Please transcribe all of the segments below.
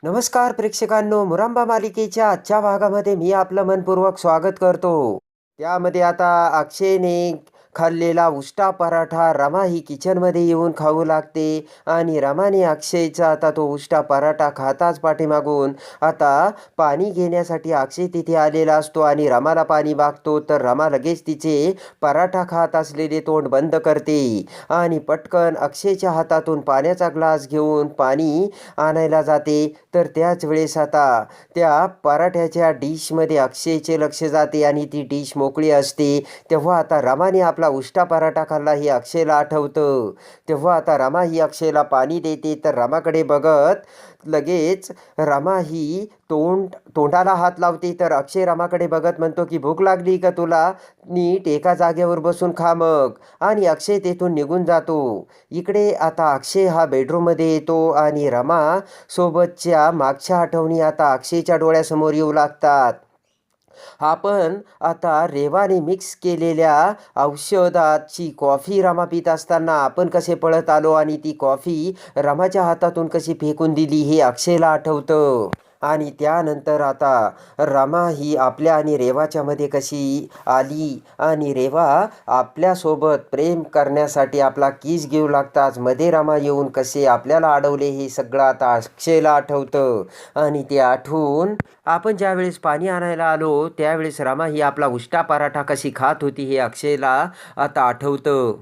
नमस्कार प्रेक्षकांनो, मुरांबा मालिकेच्या आजच्या भागामध्ये मी आपलं मनपूर्वक स्वागत करतो. त्यामध्ये आता अक्षयने खाल्लेला उष्टा पराठा रमा ही किचनमध्ये येऊन खाऊ लागते आणि रमाने अक्षयचा आता तो उष्टा पराठा खाताच पाठीमागून आता पाणी घेण्यासाठी अक्षय तिथे आलेला असतो आणि रमाला पाणी मागतो. तर रमा लगेच तिचे पराठा खात असलेले तोंड बंद करते आणि पटकन अक्षयच्या हातातून पाण्याचा ग्लास घेऊन पाणी आणायला जाते. तर त्याच वेळेस आता त्या पराठ्याच्या डिशमध्ये अक्षयचे लक्ष जाते आणि ती डिश मोकळी असते. तेव्हा आता रमाने आपला उष्टा पराठा खाल्ला हे अक्षयला आठवतं. तेव्हा आता रमा ही अक्षयला पाणी देते. तर रमाकडे बघत लगेच रमा ही तोंडाला हात लावते. तर अक्षय रमाकडे बघत म्हणतो की भूक लागली का तुला? नीट एका जागेवर बसून खा मग. आणि अक्षय तेथून निघून जातो. इकडे आता अक्षय हा बेडरूममध्ये येतो आणि रमा सोबतच्या मागच्या आठवणी आता अक्षयच्या डोळ्यासमोर येऊ लागतात. आपण आता रेवाने मिक्स केलेल्या औषधाची कॉफी रमा पित असताना आपण कसे पळत आलो आणि ती कॉफी रमाच्या हातातून कशी फेकून दिली हे अक्षयला आठवतं. आणि त्यानंतर आता रमा ही आपल्या आणि रेवाच्यामध्ये कशी आली आणि रेवा आपल्यासोबत प्रेम करण्यासाठी आपला किस घेऊ लागताच मध्ये रमा येऊन कसे आपल्याला अडवले हे सगळं आता अक्षयला आठवतं. आणि ते आठवून आपण ज्यावेळेस पाणी आणायला आलो त्यावेळेस रमा ही आपला उष्टा पराठा कशी खात होती हे अक्षयला आता आठवतं.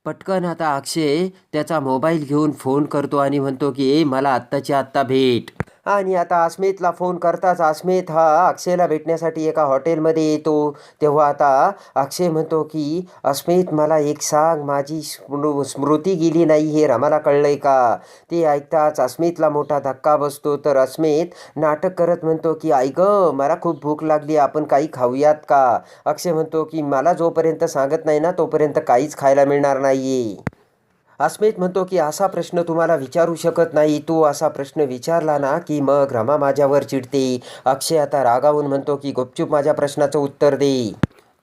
पटकन आता अक्षय त्याचा मोबाईल घेऊन फोन करतो आणि म्हणतो की मला आत्ताच्या आत्ता भेट. आणि आता अस्मितला फोन करताच अस्मित हा अक्षयला भेटण्यासाठी एका हॉटेलमध्ये येतो. तेव्हा आता अक्षय म्हणतो की अस्मित मला एक सांग, माझी स्मृती गेली नाही हे रमाला कळलंय का? ते ऐकताच अस्मितला मोठा धक्का बसतो. तर अस्मित नाटक करत म्हणतो की ऐक मला खूप भूक लागली, आपण काही खाऊयात का? अक्षय म्हणतो की मला जोपर्यंत सांगत नाही ना तोपर्यंत काहीच खायला मिळणार नाहीये. अस्मित म्हणतो की असा प्रश्न तुम्हाला विचारू शकत नाही, तू असा प्रश्न विचारला ना की मग रमा माझ्यावर चिडते. अक्षय आता रागावून म्हणतो की गुपचूप माझ्या प्रश्नाचं उत्तर दे.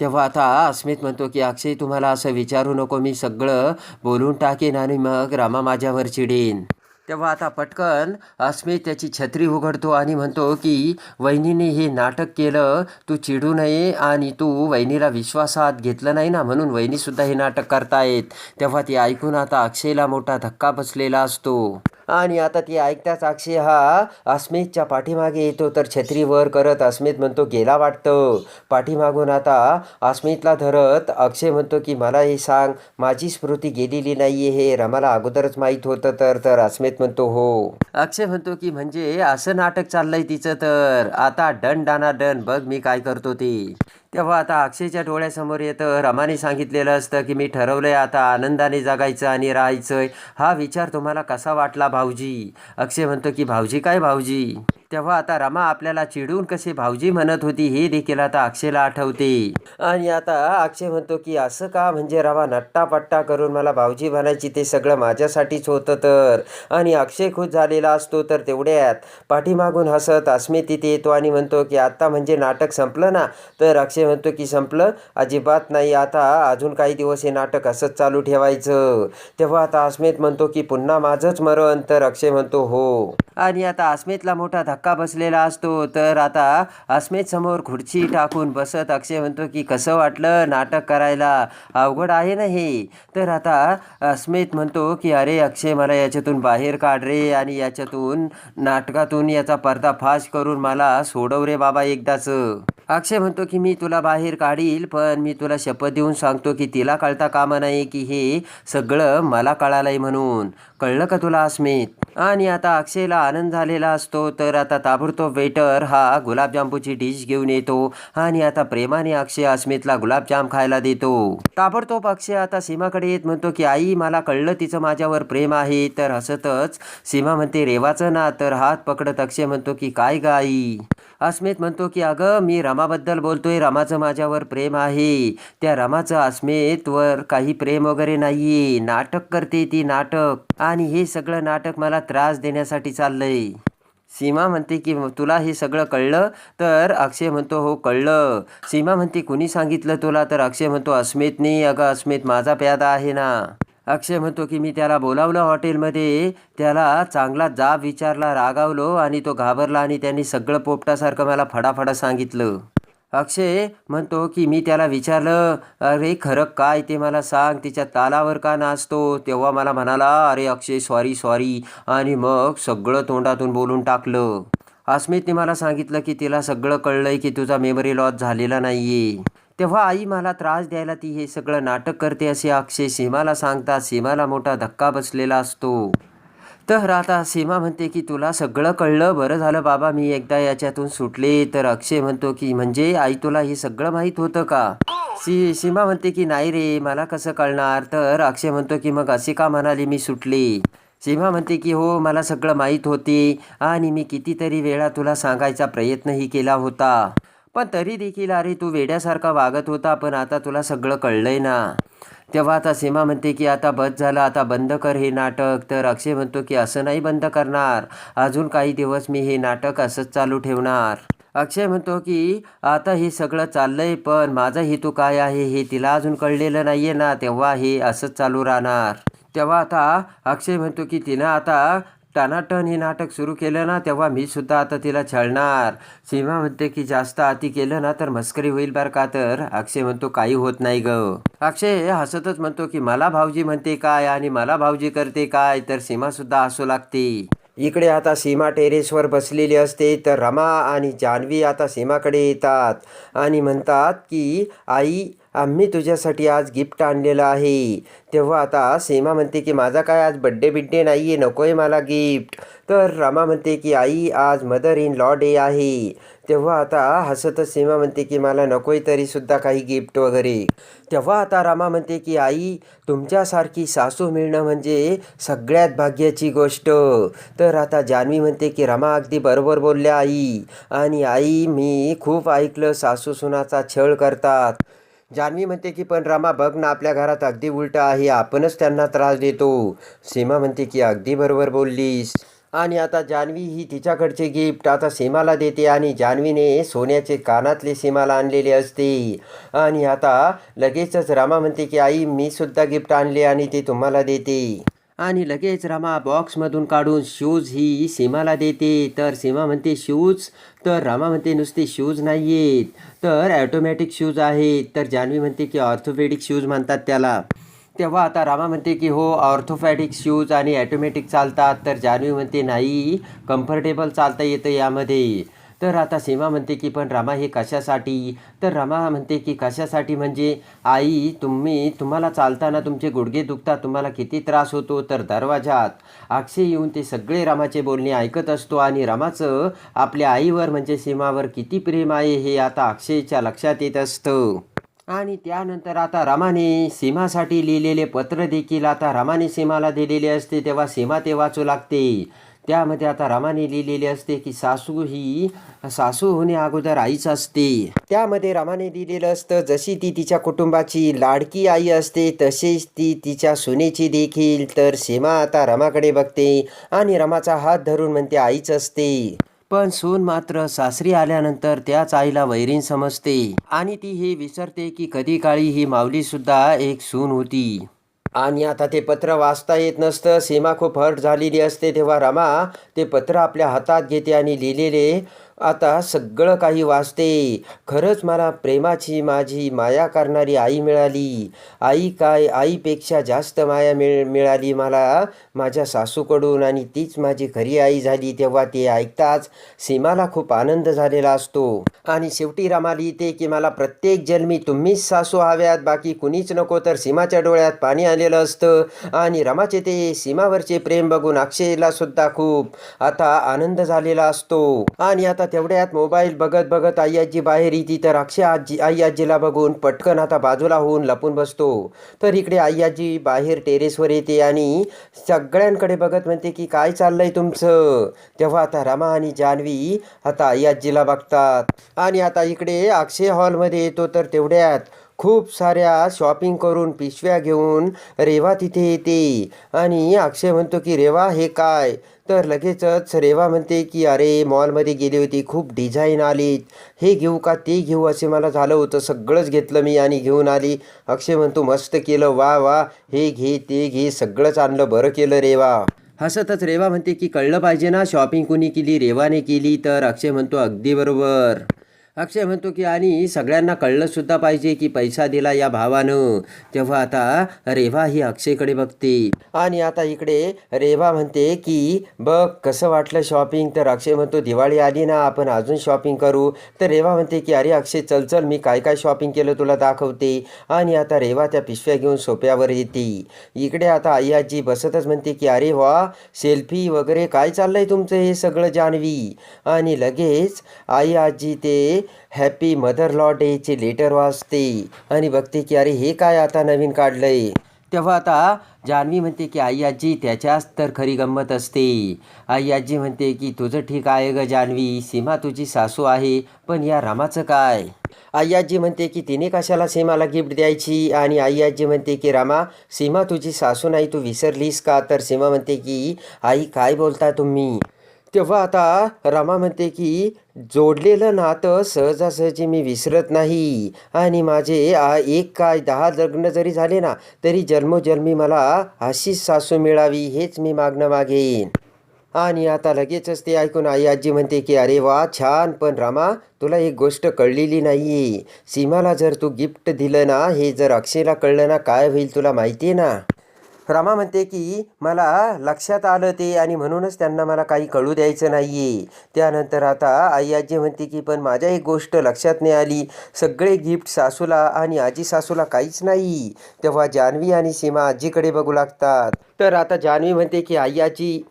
तेव्हा आता अस्मित म्हणतो की अक्षय तुम्हाला असं विचारू नको, मी सगळं बोलून टाकेन आणि मग रमा माझ्यावर चिडेन. तेव्हा आता पटकन अस्मित त्याची छत्री उघडतो आणि म्हणतो की वहिनीने हे नाटक केलं, तू चिडू नये आणि तू वहिनीला विश्वासात घेतलं नाही ना म्हणून वहिनीसुद्धा हे नाटक करतायत. तेव्हा ते ऐकून आता अक्षयला मोठा धक्का बसलेला असतो. आणि आता ती ऐकताच अक्षय हा अस्मितच्या पाठीमागे येतो. तर छत्री वर करत अस्मित म्हणतो गेला वाटतं. पाठीमागून आता अस्मितला धरत अक्षय म्हणतो की मला हे सांग, माझी स्मृती गेलेली नाहीये हे रमाला अगोदरच माहीत होतं तर? तर अस्मित म्हणतो हो. अक्षय म्हणतो की म्हणजे असं नाटक चाललंय तिचं, तर आता डन डाना डन, बघ मी काय करतो ते. तेव्हा आता अक्षयच्या डोळ्यासमोर येतं रमाने सांगितलेलं असतं की मी ठरवलंय आता आनंदाने जगायचं आणि राहायचंय. हा विचार तुम्हाला कसा वाटला भाऊजी? अक्षय म्हणतो की भाऊजी काय भाऊजी? तेव्हा आता रमा आपल्याला चिडून कसे भाऊजी म्हणत होती हे देखील आता अक्षयला आठवते. आणि आता अक्षय म्हणतो की असं का, म्हणजे रमा नट्टापट्टा करून मला भाऊजी म्हणायची ते सगळं माझ्यासाठीच होतं तर? आणि अक्षय खुश झालेला असतो. तर तेवढ्यात पाठीमागून हसत अस्मित तिथे येतो आणि म्हणतो की आता म्हणजे नाटक संपलं ना? तर अक्षय म्हणतो की संपलं अजिबात नाही, आता अजून काही दिवस हे नाटक असंच चालू ठेवायचं. तेव्हा आता अस्मित म्हणतो की पुन्हा माझंच मरण? तर अक्षय म्हणतो हो. आणि आता अस्मितला मोठा धक्का बसलेला असतो. तर आता अस्मित समोर खुर्ची टाकून बसत अक्षय म्हणतो की कसं वाटलं नाटक करायला? अवघड आहे ना हे? तर आता अस्मित म्हणतो की अरे अक्षय मला याच्यातून बाहेर काढ रे आणि याच्यातून नाटकातून याचा पर्दाफाश करून मला सोडव रे बाबा एकदाचं. अक्षय म्हणतो की मी तुला बाहेर काढील, पण मी तुला शपथ देऊन सांगतो की तिला कळता कामा नाही की हे सगळं मला कळालंय म्हणून. कळलं का तुला अस्मित? आणि आता अक्षयला आनंद झालेला असतो. तर आता ताबडतोब वेटर हा गुलाबजामूची डिश घेऊन येतो आणि आता प्रेमाने अक्षय अस्मितला गुलाबजाम खायला देतो. ताबडतोब अक्षय आता सीमाकडे येत म्हणतो की आई मला कळलं तिचं माझ्यावर प्रेम आहे. तर हसतच सीमा म्हणते रेवाचं ना? तर हात पकडत अक्षय म्हणतो की काय ग आई? अस्मित म्हणतो की अगं मी रमाबद्दल बोलतोय, रमाचं माझ्यावर प्रेम आहे. त्या रमाचं अस्मितवर काही प्रेम वगैरे नाहीये, नाटक करते ती नाटक, आणि हे सगळं नाटक मला त्रास देण्यासाठी चाललंय. सीमा म्हणते की तुला हे सगळं कळलं? तर अक्षय म्हणतो हो कळलं. सीमा म्हणते कुणी सांगितलं तुला? तर अक्षय म्हणतो अस्मितने. अगं अस्मित माझा प्यादा आहे ना. अक्षय म्हणतो की मी त्याला बोलावलं हॉटेलमध्ये, त्याला चांगला जाब विचारला, रागावलो आणि तो घाबरला आणि त्यांनी सगळं पोपटासारखं मला फडाफडा सांगितलं. अक्षय म्हणतो की मी त्याला विचारलं, "अरे खरं काय ते मला सांग, तिच्या तालावर का नाचतो?" तेव्हा मला म्हणाला, "अरे अक्षय सॉरी सॉरी" आणि मग सगळं तोंडातून बोलून टाकलं. अस्मितने मला सांगितलं की तिला सगळं कळलंय की तुझा मेमरी लॉस झालेला नाहीये. तेव्हा आई मला त्रास द्यायला ती हे सगळं नाटक करते असे अक्षय सीमाला सांगतात. सीमाला मोठा धक्का बसलेला असतो. तर आता सीमा म्हणते की तुला सगळं कळलं, बरं झालं बाबा मी एकदा याच्यातून सुटले. तर अक्षय म्हणतो की म्हणजे आई तुला हे सगळं माहीत होतं का? सीमा म्हणते की नाही रे, मला कसं कळणार? तर अक्षय म्हणतो की मग असे का म्हणाले मी सुटले? सीमा म्हणते की हो मला सगळं माहीत होते आणि मी कितीतरी वेळा तुला सांगायचा प्रयत्नही केला होता. पण तरी देखील अरे तू वेड्यासारखा वागत होता, पण आता तुला सगळं कळलंय ना. तेव्हा आता सीमा म्हणते की आता बस झालं, आता बंद कर हे नाटक. तर अक्षय म्हणतो की असं नाही बंद करणार, अजून काही दिवस मी हे नाटक असंच चालू ठेवणार. अक्षय म्हणतो की आता हे सगळं चाललंय, पण माझा हेतू काय आहे हे तिला अजून कळलेलं नाहीये ना, तेव्हा हे असंच चालू राहणार. तेव्हा आता अक्षय म्हणतो की तिनं आता टनाटन हे नाटक सुरू केलं ना, तेव्हा मी सुद्धा आता तिला छळणार. सीमा म्हणते की जास्त अति केलं ना तर मस्करी होईल बरं का. तर अक्षय म्हणतो काही होत नाही ग. अक्षय हसतच म्हणतो की मला भाऊजी म्हणते काय आणि मला भाऊजी करते काय. तर सीमा सुद्धा हसू लागते. इकडे आता सीमा टेरेसवर बसलेली असते. तर रमा आणि जान्हवी आता सीमाकडे येतात आणि म्हणतात की आई आम्ही तुझ्यासाठी आज गिफ्ट आणलेलं आहे. तेव्हा आता सीमा म्हणते की माझा काय आज बड्डे बिड्डे नाही आहे, नको आहे मला गिफ्ट. तर रमा म्हणते की आई आज मदर इन लॉ डे आहे. तेव्हा आता हसतच सीमा म्हणते की मला नको आहे तरीसुद्धा काही गिफ्ट वगैरे. तेव्हा आता रमा म्हणते की आई तुमच्यासारखी सासू मिळणं म्हणजे सगळ्यात भाग्याची गोष्ट. तर आता जान्हवी म्हणते की रमा अगदी बरोबर बोलल्या आई, आणि आई मी खूप ऐकलं सासू सुनाचा छळ करतात. जान्हवी म्हणते की पण रमा बघ ना, आपल्या घरात अगदी उलटं आहे, आपणच त्यांना त्रास देतो. सीमा म्हणते की अगदी बरोबर बोललीस. आणि आता जान्हवी ही तिच्याकडचे गिफ्ट आता सीमाला देते आणि जान्हवीने सोन्याचे कानातले सीमाला आणलेले असते. आणि आता लगेचच रमा म्हणते की आई मी सुद्धा गिफ्ट आणले आणि ते तुम्हाला देते. आणि लगेच रमा बॉक्समधून काढून शूज ही सीमाला देते. तर सीमा म्हणते शूज? तर रमा म्हणते नुसते शूज नाही आहेत, तर ॲटोमॅटिक शूज आहेत. तर जान्हवी म्हणते की ऑर्थोपेडिक शूज म्हणतात त्याला. तेव्हा आता रमा म्हणते की हो ऑर्थोपॅडिक शूज आणि ॲटोमॅटिक चालतात. तर जान्हवी म्हणते नाही कम्फर्टेबल चालता येतं यामध्ये. तर आता सीमा म्हणते की पण रमा हे कशासाठी? तर रमा म्हणते की कशासाठी म्हणजे आई तुम्हाला चालताना तुमचे गुडघे दुखतात, तुम्हाला किती त्रास होतो. तर दरवाजात अक्षय येऊन ते सगळे रमाचे बोलणे ऐकत असतो आणि रमाचं आपल्या आईवर म्हणजे सीमावर किती प्रेम आहे हे आता अक्षयच्या लक्षात येत असतं. आणि त्यानंतर आता रमाने सीमासाठी लिहिलेले पत्र देखील आता रमाने सीमाला दिलेले असते. तेव्हा सीमा ते वाचू लागते. त्यामध्ये आता रमाने लिहिलेले असते की सासू होणे अगोदर आईच असते. त्यामध्ये रमाने लिहिलेलं असतं जशी ती तिच्या कुटुंबाची लाडकी आई असते तसेच ती तिच्या सुनेची देखील. तर सीमा आता रमाकडे बघते आणि रमाचा हात धरून म्हणते आईच असते. पण सून मात्र सासरी आल्यानंतर त्याच आईला वैरीण समजते आणि ती हे विसरते की कधी काळी ही माऊली सुद्धा एक सून होती. आणि आता ते पत्र वाचता येत नसतं. सीमा खूप हर्ट झालेली असते. तेव्हा रमा ते पत्र आपल्या हातात घेते आणि लिहिलेले आता सगळं काही वाचते. खरंच मला प्रेमाची माझी माया करणारी आई मिळाली. आई काय, आईपेक्षा जास्त माया मिळाली मला माझ्या सासूकडून आणि तीच माझी खरी आई झाली. तेव्हा ते ऐकताच सीमाला खूप आनंद झालेला असतो. आणि शेवटी रमा लिहिते की मला प्रत्येक जन्मी तुम्हीच सासू हव्यात, बाकी कुणीच नको. तर सीमाच्या डोळ्यात पाणी आलेलं असतं आणि रमाचे ते सीमावरचे प्रेम बघून अक्षयला सुद्धा खूप आता आनंद झालेला असतो. आणि आता तेवढ्यात मोबाईल बघत बघत आई आजी बाहेर येते. तर अक्षय आई आजीला बघून पटकन आता बाजूला होऊन लपून बसतो. तर इकडे आई आजी बाहेर टेरेसवर येते आणि सगळ्यांकडे बघत म्हणते की काय चाललंय तुमचं. तेव्हा आता रमा आणि जान्हवी आता आई आजीला बघतात आणि आता इकडे अक्षय हॉलमध्ये येतो. तर तेवढ्यात खूप साऱ्या शॉपिंग करून पिशव्या घेऊन रेवा तिथे येते आणि अक्षय म्हणतो की रेवा हे काय? तर लगेचच रेवा म्हणते की अरे मॉलमध्ये गेली होती, खूप डिझाईन आलीत, हे घेऊ का ते घेऊ असे मला झालं होतं, सगळंच घेतलं मी आणि घेऊन आली. अक्षय म्हणतो मस्त केलं, वा वा, हे घे ते घे, सगळंच आणलं, बरं केलं रेवा. हसतच रेवा म्हणते की कळलं पाहिजे ना, शॉपिंग कुणी केली, रेवाने केली. तर अक्षय म्हणतो अगदी बरोबर. अक्षय म्हणतो की आणि सगळ्यांना कळलंसुद्धा पाहिजे की पैसा दिला या भावानं. तेव्हा आता रेवा ही अक्षयकडे बघते आणि आता इकडे रेवा म्हणते की बघ कसं वाटलं शॉपिंग. तर अक्षय म्हणतो दिवाळी आली ना, आपण अजून शॉपिंग करू. तर रेवा म्हणते की अरे अक्षय चल चल, मी काय काय शॉपिंग केलं तुला दाखवते. आणि आता रेवा त्या पिशव्या घेऊन सोप्यावर येते. इकडे आता आई आजी बसतच म्हणते की अरे वा, सेल्फी वगैरे काय चाललंय तुमचं हे सगळं जान्हवी. आणि लगेच आई आजी ते हॅपी मदर लॉ डेचे लेटर वाचते आणि बघते की अरे हे काय आता नवीन काढलंय. तेव्हा आता जान्हवी म्हणते की आई आजी त्याच्याच तर खरी गंमत असते. आई आजी म्हणते की तुझं ठीक आहे ग जान्हवी, सीमा तुझी सासू आहे, पण या रामाचं काय. आई आजी म्हणते की तिने कशाला सीमाला गिफ्ट द्यायची. आणि आई आजी म्हणते की रामा, सीमा तुझी सासू नाही, तू विसरलीस का. तर सीमा म्हणते की आई काय बोलता तुम्ही. तेव्हा आता रमा म्हणते की जोडलेलं नातं सहजासहजी मी विसरत नाही. आणि माझे एक काय 10 लग्न जरी झाले ना, तरी जन्मोजन्मी मला अशीच सासू मिळावी, हेच मी मागणं मागेन. आणि आता लगेचच ते ऐकून आई आजी म्हणते की अरे वा छान, पण रामा तुला एक गोष्ट कळलेली नाही आहे. सीमाला जर तू गिफ्ट दिलं ना, हे जर अक्षयला कळलं ना, काय होईल तुला माहिती आहे ना. रमा म्हणते की मला लक्षात आलं ते, आणि म्हणूनच त्यांना मला काही कळू द्यायचं नाही आहे. त्यानंतर आता आई आजी म्हणते की पण माझ्या एक गोष्ट लक्षात नाही आली, सगळे गिफ्ट सासूला आणि आजी सासूला काहीच नाही. तेव्हा जान्हवी आणि सीमा आजीकडे बघू लागतात. तर आता जान्हवी म्हणते की आई आजी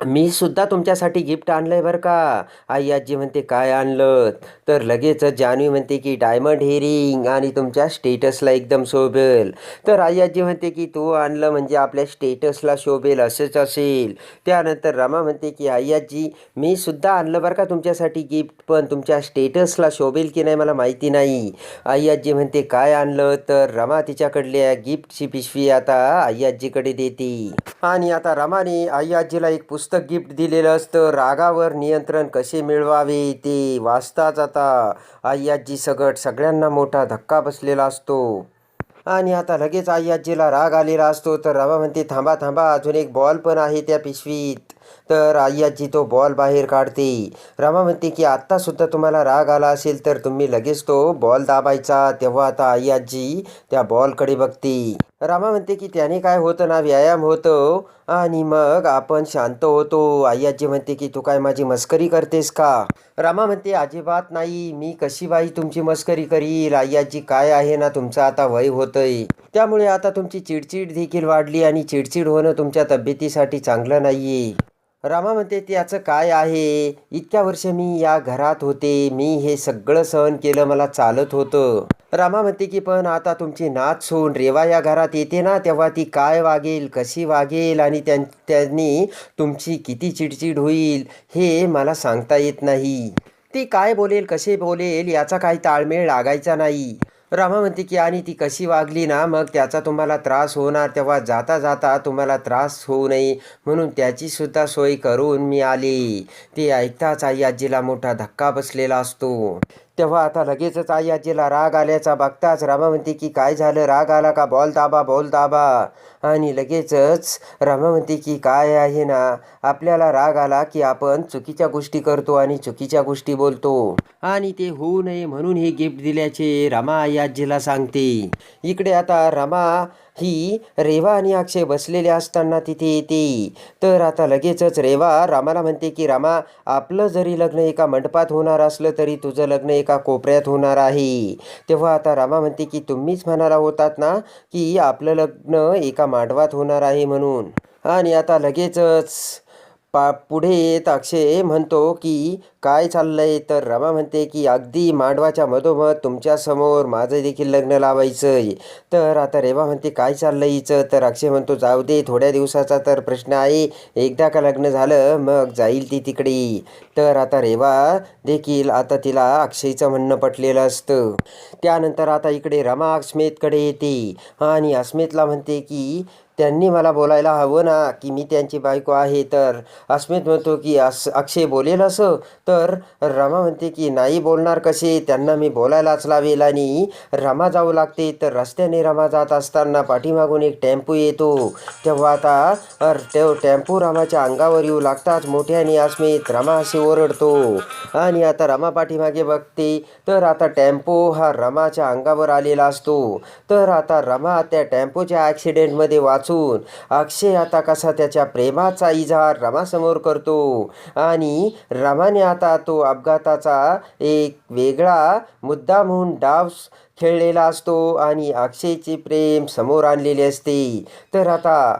मी सुद्धा तुमच्यासाठी गिफ्ट आणलंय बरं का. आई आजी म्हणते काय आणलं. तर लगेचच जान्हवी म्हणते की डायमंड हेरिंग, आणि तुमच्या स्टेटसला एकदम शोभेल. तर आई आजी म्हणते की तू आणलं म्हणजे आपल्या स्टेटसला शोभेल असंच असेल. त्यानंतर रमा म्हणते की आई आजी मी सुद्धा आणलं बरं का तुमच्यासाठी गिफ्ट, पण तुमच्या स्टेटसला शोभेल की नाही मला माहिती नाही. आई आजी म्हणते काय आणलं. तर रमा तिच्याकडल्या गिफ्टची पिशवी आता आई आजीकडे देते. आणि आता रमाने आई आजीला एक पुस्तक गिफ्ट दिलेलं असतं, रागावर नियंत्रण कसे मिळवावे. ते वाचताच आता आई आजी सगट सगळ्यांना मोठा धक्का बसलेला असतो. आणि आता लगेच आई आजीला राग आलेला असतो. तर रमा म्हणते थांबा थांबा, अजून एक बॉल पण आहे त्या पिशवीत. तर आई आजी तो बॉल बाहेर काढते. रमा म्हणते की आत्तासुद्धा तुम्हाला राग आला असेल तर तुम्ही लगेच तो बॉल दाबायचा. तेव्हा आता आई आजी त्या बॉलकडे बघते. रमा म्हणते की त्याने काय होतं ना, व्यायाम होतो आणि मग आपण शांत होतो. आई आजी म्हणते की तू काय माझी मस्करी करतेस का. रमा म्हणते अजिबात नाही, मी कशी बाई तुमची मस्करी करील. आई आजी काय आहे ना, तुमचं आता वय होतंय, त्यामुळे आता तुमची चिडचिड देखील वाढली, आणि चिडचिड होणं तुमच्या तब्येतीसाठी चांगलं नाहीये. रमा म्हणते त्याचं काय आहे, इतक्या वर्ष मी या घरात होते, मी हे सगळं सहन केलं, मला चालत होतं. रमा म्हणते की पण आता तुमची नात सून रेवा या घरात येते ना, तेव्हा ती काय वागेल, कशी वागेल, आणि त्यांनी तुमची किती चिडचिड होईल हे मला सांगता येत नाही. ती काय बोलेल, कसे बोलेल, याचा काही ताळमेळ लागायचा नाही. रमा म्हणते की आणि ती कशी वागली ना, मग त्याचा तुम्हाला त्रास होणार, तेव्हा जाता जाता तुम्हाला त्रास होऊ नये म्हणून त्याची सुद्धा सोय करून मी आले. ते ऐकताच आई आजीला मोठा धक्का बसलेला असतो. तेव्हा आता लगेचच आई आजीला राग आल्याचा बघताच रमा म्हणते की काय झालं, राग आला का, बॉल दाबा बॉल दाबा. आणि लगेचच रमा म्हणते की काय आहे ना, आपल्याला राग आला की आपण चुकीच्या गोष्टी करतो आणि चुकीच्या गोष्टी बोलतो, आणि ते होऊ नये म्हणून हे गिफ्ट दिल्याचे रमा आई आजीला सांगते. इकडे आता रमा ही रेवा आणि अक्षय बसलेले असताना तिथे येते. तर आता लगेचच रेवा रामाला म्हणते की रामा, आपलं जरी लग्न एका मंडपात होणार असलं तरी तुझं लग्न एका कोपऱ्यात होणार आहे. तेव्हा आता रामा म्हणते की तुम्हीच म्हणाला होतात ना की आपलं लग्न एका मांडवात होणार आहे म्हणून. आणि आता लगेचच पुढे येत अक्षय म्हणतो की काय चाललंय. तर रमा म्हणते की अगदी मांडवाच्या मधोमध तुमच्यासमोर माझं देखील लग्न लावायचंय. तर आता रेवा म्हणते काय चाललंय हिचं. तर अक्षय म्हणतो जाऊ दे, थोड्या दिवसाचा तर प्रश्न आहे, एकदा का लग्न झालं मग जाईल ती तिकडे. तर आता रेवा देखील आता तिला अक्षयचं म्हणणं पटलेलं असतं. त्यानंतर आता इकडे रमा अस्मितकडे येते आणि अस्मितला म्हणते की त्यांनी मला बोलायला हवं ना की मी त्यांची बायको आहे. तर अस्मित म्हणतो की अक्षय बोलेल असं. तर रमा म्हणते की नाही बोलणार कसे, त्यांना मी बोलायलाच लावेल. आणि रमा जाऊ लागते. तर रस्त्याने रमा जात असताना पाठीमागून एक टेम्पो येतो. तेव्हा आता टेम्पो रमाच्या अंगावर येऊ लागताच मोठ्याने अस्मित रमा असे ओरडतो. आणि आता रमा पाठीमागे बघते. तर आता टेम्पो हा रमाच्या अंगावर आलेला असतो. तर आता रमा त्या टेम्पोच्या ॲक्सिडेंटमध्ये वाचून अक्षय आता कसा त्याच्या प्रेमाचा इजहार रमासमोर करतो. आणि रमाने आता तो अपघाताचा एक वेगळा मुद्दामहून डाव खेळलेला असतो आणि अक्षयचे प्रेम समोर आणलेले असते. तर आता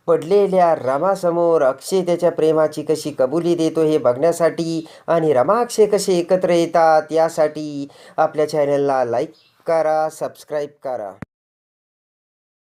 पडलेल्या रमासमोर अक्षय त्याच्या प्रेमाची कशी कबुली देतो हे बघण्यासाठी आणि रमा अक्षय कसे एकत्र येतात यासाठी आपल्या चॅनलला लाईक करा, सबस्क्राईब करा.